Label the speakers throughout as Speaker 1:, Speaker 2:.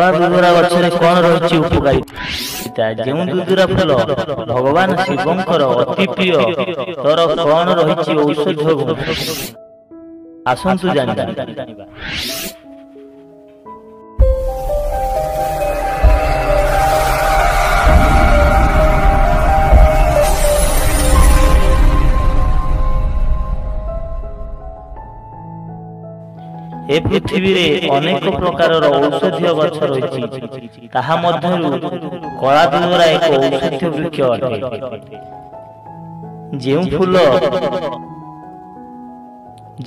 Speaker 1: कला दुधुरा गछरे कोन रहिछि उपकारिता जेउ दुधुरा फल भगवान शिवंकर अति प्रिय तोर कोन रहिछि औषध गुण आसंतु जानिबा। ए पृथ्वी रे अनेक प्रकार औषधीय गछ रही ताहा मध्यरु कला दुधुरा एक औषधीय वृक्ष अटे जेउ फूल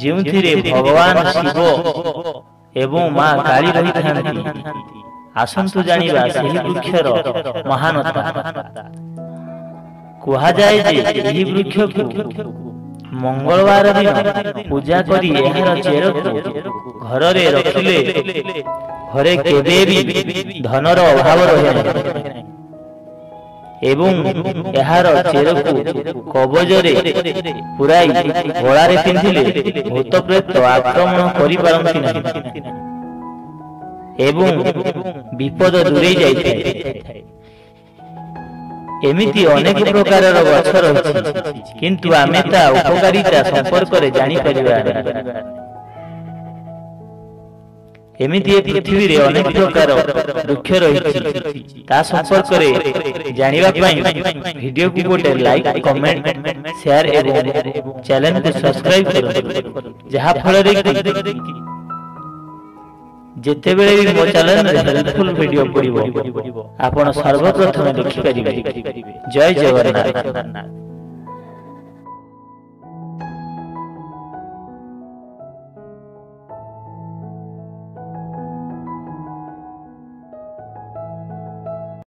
Speaker 1: जेउथिरे भगवान शिव एवं मां काली रही थांती आसंतु जानिबा सेही वृक्षर महानता। कुहा जाय जे एही वृक्ष को मंगलवार दिन पूजा करी एहार चेर घर रे रखिले घरे केबे भी धनर अभाव रहे नहीं एवं एहार चेर को कवच रे पुराई गला रे पिंधिले भूत प्रेत आक्रमण करि पारंती नहीं एवं विपद दूरे जाइଥାଏ। एमिति अनेक प्रकार गछ रही किंतु आमे ता उपकारिता संपर्क रे जानि परिबा। एमिति ए पृथ्वी रे अनेक प्रकार वृक्ष रही ता संपर्क रे जानिबा पई वीडियो को गोटे लाइक कमेंट शेयर एवं चैनल को सब्सक्राइब करो जहा फल रे जेते बेले भी मो चैनल रे हेल्पफुल वीडियो पड़िबो आपण सर्वप्रथम देखि परिबे। जय जगन्नाथ।